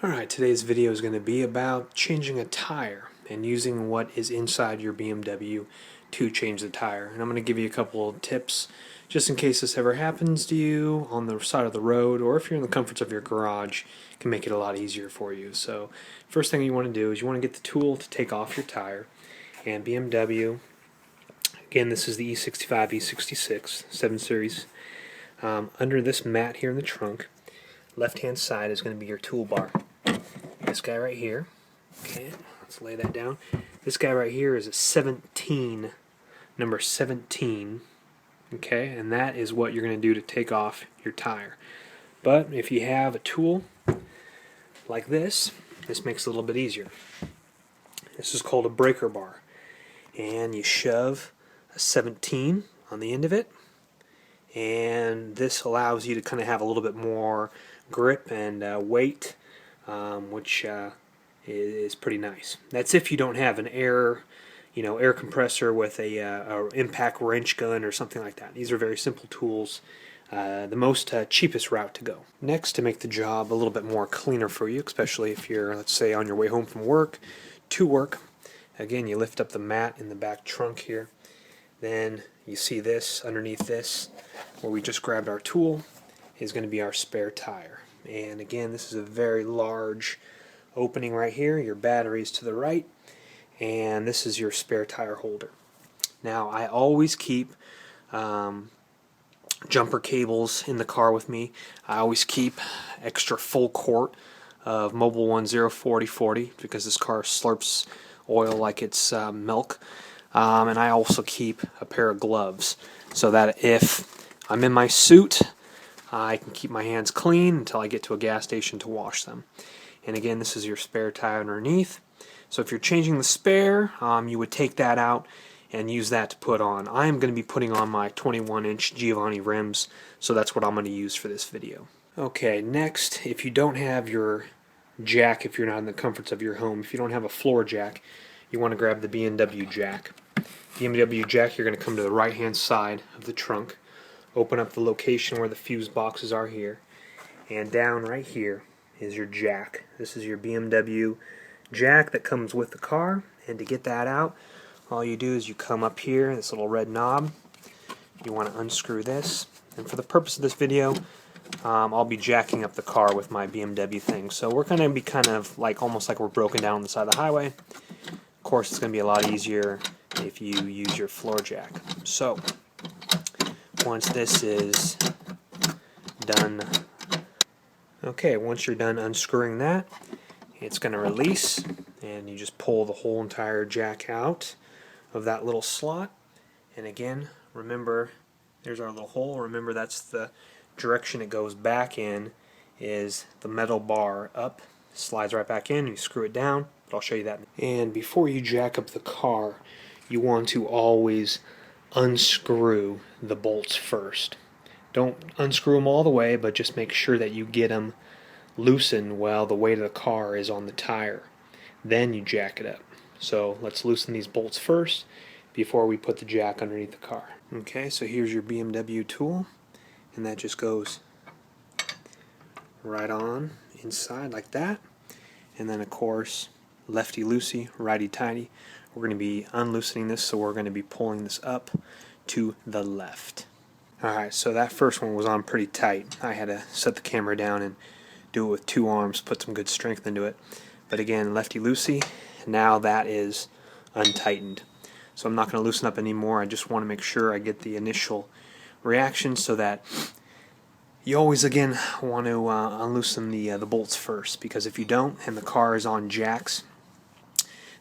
Alright, today's video is going to be about changing a tire and using what is inside your BMW to change the tire. And I'm going to give you a couple of tips just in case this ever happens to you on the side of the road, or if you're in the comforts of your garage, it can make it a lot easier for you. So first thing you want to do is you want to get the tool to take off your tire. And BMW, again, this is the E65 E66 7 Series. Under this mat here in the trunk, left hand side is going to be your toolbar. This guy right here, okay, let's lay that down. This guy right here is a 17, number 17, okay, and that is what you're going to do to take off your tire. But if you have a tool like this makes it a little bit easier. This is called a breaker bar, and you shove a 17 on the end of it, and this allows you to kind of have a little bit more grip and weight, which is pretty nice. That's if you don't have an air compressor with a impact wrench gun or something like that. These are very simple tools. The most cheapest route to go. Next, to make the job a little bit more cleaner for you, especially if you're, let's say, on your way home from work, to work, again, you lift up the mat in the back trunk here. Then you see this underneath this, where we just grabbed our tool, is going to be our spare tire. And again, this is a very large opening right here. Your battery's to the right, and this is your spare tire holder. Now, I always keep jumper cables in the car with me. I always keep extra full quart of Mobil 1 04040 because this car slurps oil like it's milk. And I also keep a pair of gloves so that if I'm in my suit, I can keep my hands clean until I get to a gas station to wash them. And again, this is your spare tire underneath. So if you're changing the spare, you would take that out and use that to put on. I am going to be putting on my 21-inch Giovanni rims, so that's what I'm going to use for this video. Okay, next, if you don't have your jack, if you're not in the comforts of your home, if you don't have a floor jack, you want to grab the BMW jack. BMW jack, you're going to come to the right-hand side of the trunk, open up the location where the fuse boxes are here, and down right here is your jack. This is your BMW jack that comes with the car, and to get that out, all you do is you come up here, this little red knob, you want to unscrew this, and for the purpose of this video, I'll be jacking up the car with my BMW thing. So we're going to be kind of like, almost like we're broken down on the side of the highway. Of course, it's going to be a lot easier if you use your floor jack. So once this is done, okay, once you're done unscrewing that, it's going to release, and you just pull the whole entire jack out of that little slot. And again, remember, there's our little hole. Remember, that's the direction it goes back in, is the metal bar up, slides right back in, you screw it down, but I'll show you that. And before you jack up the car, you want to always unscrew the bolts first. Don't unscrew them all the way, but just make sure that you get them loosened while the weight of the car is on the tire. Then you jack it up. So let's loosen these bolts first before we put the jack underneath the car. Okay, so here's your BMW tool, and that just goes right on inside like that. And then of course, lefty-loosey, righty-tighty. We're going to be unloosening this, so we're going to be pulling this up to the left. Alright, so that first one was on pretty tight. I had to set the camera down and do it with two arms, put some good strength into it. But again, lefty-loosey, now that is untightened. So I'm not going to loosen up anymore. I just want to make sure I get the initial reaction, so that you always, again, want to unloosen the bolts first, because if you don't and the car is on jacks,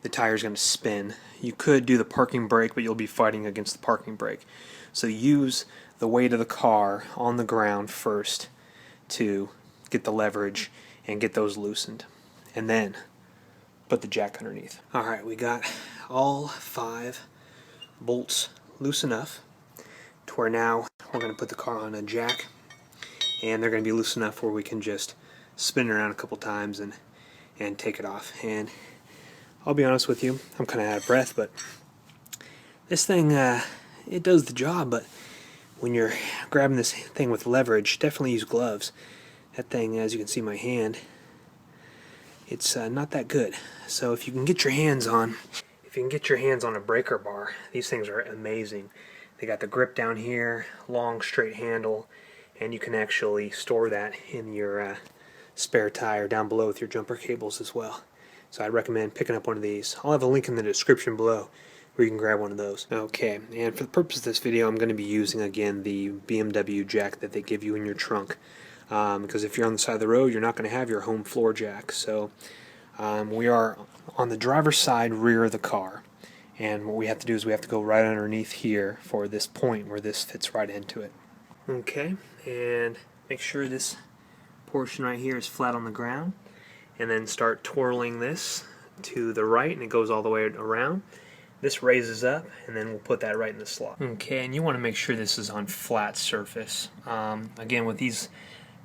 the tire is going to spin. You could do the parking brake, but you'll be fighting against the parking brake. So use the weight of the car on the ground first to get the leverage and get those loosened, and then put the jack underneath. Alright, we got all 5 bolts loose enough to where now we're going to put the car on a jack, and they're going to be loose enough where we can just spin it around a couple times and take it off. And I'll be honest with you, I'm kind of out of breath, but this thing, it does the job. But when you're grabbing this thing with leverage, definitely use gloves. That thing, as you can see my hand, it's not that good. So if you can get your hands on a breaker bar, these things are amazing. They got the grip down here, long straight handle, and you can actually store that in your spare tire down below with your jumper cables as well. So I'd recommend picking up one of these. I'll have a link in the description below where you can grab one of those. Okay, and for the purpose of this video, I'm going to be using again the BMW jack that they give you in your trunk. Because if you're on the side of the road, you're not going to have your home floor jack. So we are on the driver's side rear of the car. And what we have to do is we have to go right underneath here for this point where this fits right into it. Okay, and make sure this portion right here is flat on the ground. And then start twirling this to the right, and it goes all the way around. This raises up, and then we'll put that right in the slot. Okay, and you want to make sure this is on flat surface. Again, with these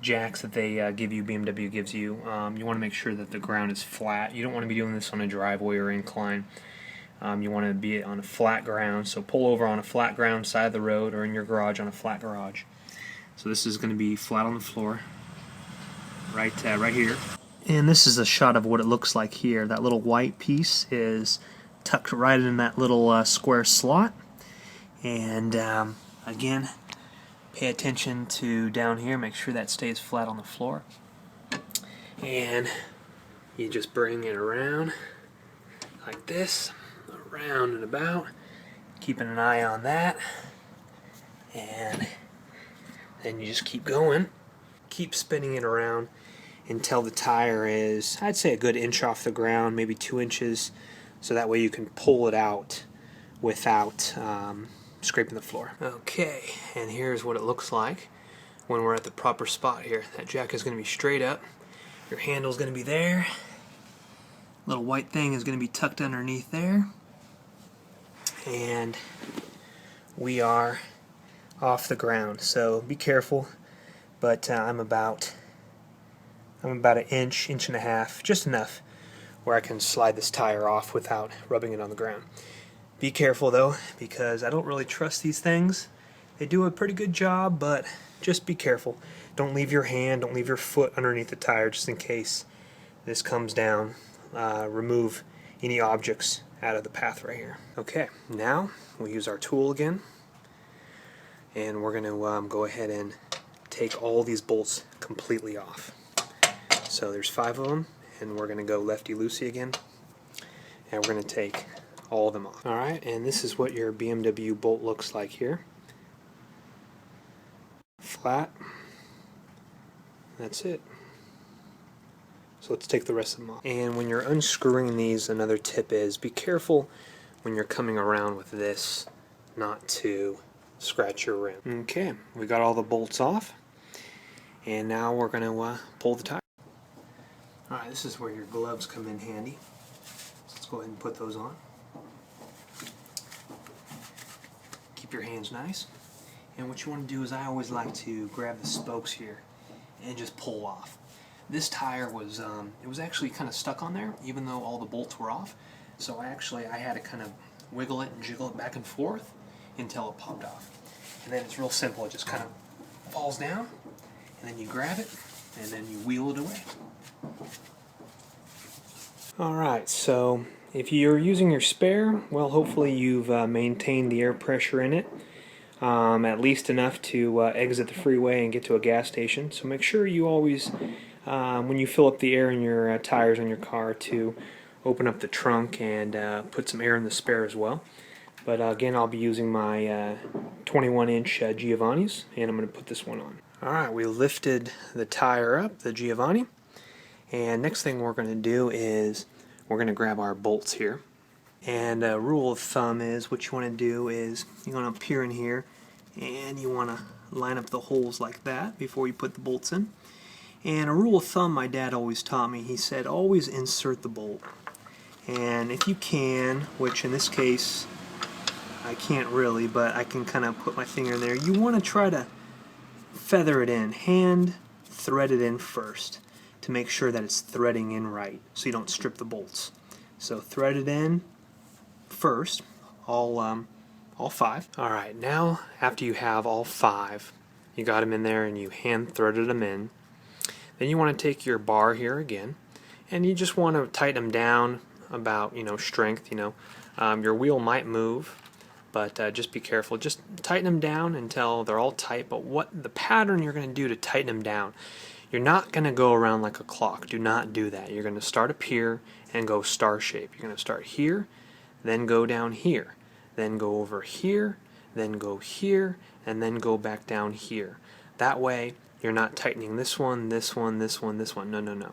jacks that they give you, BMW gives you, you want to make sure that the ground is flat. You don't want to be doing this on a driveway or incline. You want to be on a flat ground, so pull over on a flat ground side of the road or in your garage on a flat garage. So this is going to be flat on the floor, right here. And this is a shot of what it looks like here. That little white piece is tucked right in that little square slot. And again, pay attention to down here. Make sure that stays flat on the floor. And you just bring it around like this, around and about, keeping an eye on that. And then you just keep going. Keep spinning it around until the tire is, I'd say, a good inch off the ground, maybe 2 inches, so that way you can pull it out without scraping the floor. Okay, and here's what it looks like when we're at the proper spot here. That jack is going to be straight up, your handle is going to be there, little white thing is going to be tucked underneath there, and we are off the ground, so be careful. But I'm about an inch and a half, just enough where I can slide this tire off without rubbing it on the ground. Be careful though, because I don't really trust these things. They do a pretty good job, but just be careful. Don't leave your hand, don't leave your foot underneath the tire just in case this comes down. Remove any objects out of the path right here. Okay, now we'll use our tool again, and we're going to go ahead and take all these bolts completely off. So there's 5 of them, and we're going to go lefty-loosey again, and we're going to take all of them off. Alright, and this is what your BMW bolt looks like here. Flat. That's it. So let's take the rest of them off. And when you're unscrewing these, another tip is be careful when you're coming around with this not to scratch your rim. Okay, we got all the bolts off, and now we're going to pull the tire. Alright, this is where your gloves come in handy. So let's go ahead and put those on. Keep your hands nice. And what you want to do is, I always like to grab the spokes here and just pull off. This tire was, it was actually kind of stuck on there, even though all the bolts were off. So I had to kind of wiggle it and jiggle it back and forth until it popped off. And then it's real simple. It just kind of falls down, and then you grab it, and then you wheel it away. Alright, so if you're using your spare, well, hopefully you've maintained the air pressure in it, at least enough to exit the freeway and get to a gas station. So make sure you always, when you fill up the air in your tires on your car, to open up the trunk and put some air in the spare as well. But again, I'll be using my 21-inch Giovanni's, and I'm going to put this one on. Alright, we lifted the tire up, the Giovanni, and next thing we're going to do is we're going to grab our bolts here. And a rule of thumb is, what you want to do is you want to peer in here, and you want to line up the holes like that before you put the bolts in. And a rule of thumb my dad always taught me, he said always insert the bolt. And if you can, which in this case I can't really, but I can kind of put my finger in there, you want to try to feather it in, hand thread it in first to make sure that it's threading in right so you don't strip the bolts. So thread it in first, all 5. Alright, now after you have all 5, you got them in there and you hand threaded them in, then you want to take your bar here again, and you just want to tighten them down about, strength. Your wheel might move, but just be careful. Just tighten them down until they're all tight. But what the pattern you're going to do to tighten them down, you're not going to go around like a clock. Do not do that. You're going to start up here and go star shape. You're going to start here, then go down here, then go over here, then go here, and then go back down here. That way you're not tightening this one, this one, this one, this one. No, no, no.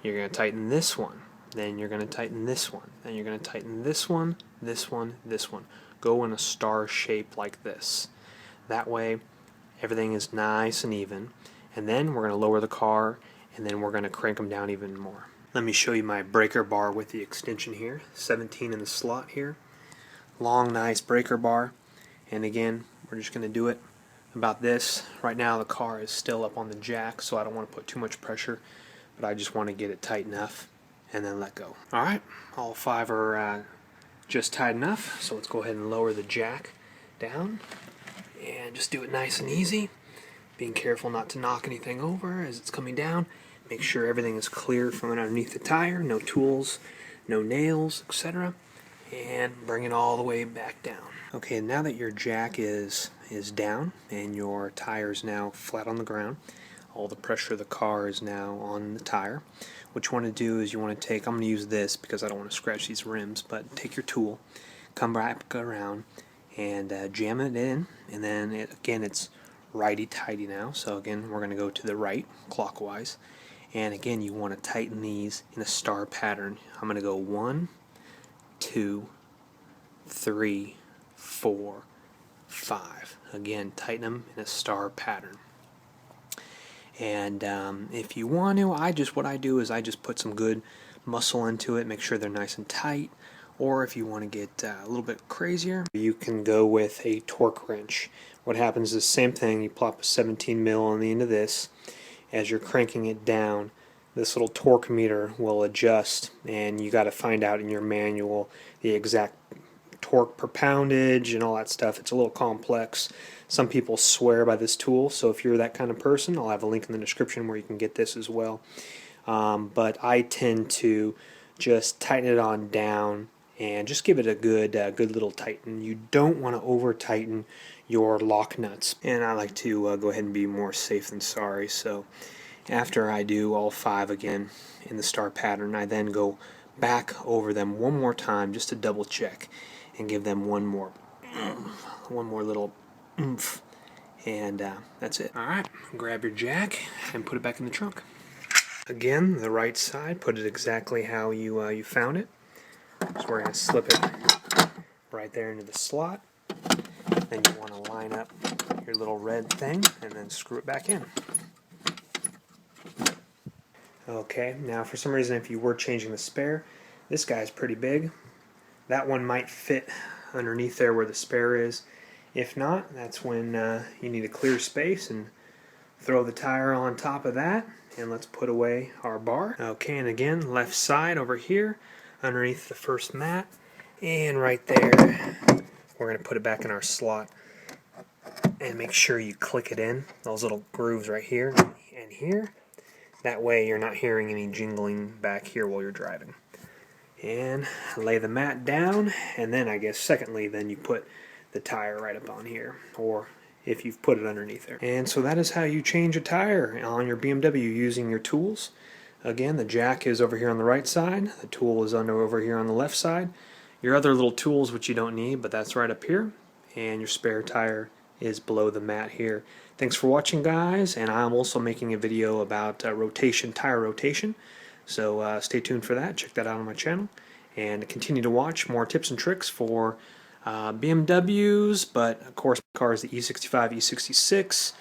You're going to tighten this one, then you're going to tighten this one, then you're going to tighten this one, this one, this one. Go in a star shape like this. That way everything is nice and even. And then we're going to lower the car, and then we're going to crank them down even more. Let me show you my breaker bar with the extension here. 17 in the slot here. Long, nice breaker bar. And again, we're just going to do it about this. Right now the car is still up on the jack, so I don't want to put too much pressure, but I just want to get it tight enough and then let go. Alright, all 5 are just tight enough, so let's go ahead and lower the jack down and just do it nice and easy, being careful not to knock anything over as it's coming down. Make sure everything is clear from underneath the tire, no tools, no nails, etc. And bring it all the way back down. Okay, now that your jack is down and your tire is now flat on the ground, all the pressure of the car is now on the tire. What you want to do is you want to take, I'm going to use this because I don't want to scratch these rims, but take your tool, come back around and jam it in, and then again it's righty-tighty now, so again we're going to go to the right clockwise, and again you want to tighten these in a star pattern. I'm going to go 1, 2, 3, 4, 5. Again, tighten them in a star pattern. And if you want to, what I do is I just put some good muscle into it, make sure they're nice and tight. Or if you want to get a little bit crazier, you can go with a torque wrench. What happens is the same thing. You plop a 17 mil on the end of this. As you're cranking it down, this little torque meter will adjust, and you got to find out in your manual the exact torque per poundage and all that stuff. It's a little complex. Some people swear by this tool, so if you're that kind of person, I'll have a link in the description where you can get this as well. But I tend to just tighten it on down and just give it a good little tighten. You don't want to over tighten your lock nuts, and I like to go ahead and be more safe than sorry. So after I do all 5 again in the star pattern, I then go back over them one more time just to double check and give them one more little oomph, and that's it. Alright, grab your jack and put it back in the trunk. Again, the right side, put it exactly how you found it. So we're going to slip it right there into the slot. Then you want to line up your little red thing and then screw it back in. Okay, now for some reason if you were changing the spare, this guy's pretty big. That one might fit underneath there where the spare is. If not, that's when you need a clear space, and throw the tire on top of that, and let's put away our bar. Okay, and again, left side over here underneath the first mat, and right there we're going to put it back in our slot, and make sure you click it in, those little grooves right here and here. That way you're not hearing any jingling back here while you're driving. And lay the mat down, and then I guess secondly then you put the tire right up on here, or if you've put it underneath there. And so that is how you change a tire on your BMW using your tools. Again, the jack is over here on the right side, the tool is over here on the left side. Your other little tools which you don't need, but that's right up here, and your spare tire is below the mat here. Thanks for watching, guys, and I'm also making a video about tire rotation. So stay tuned for that. Check that out on my channel, and continue to watch more tips and tricks for BMWs, but of course cars, the E65 E66,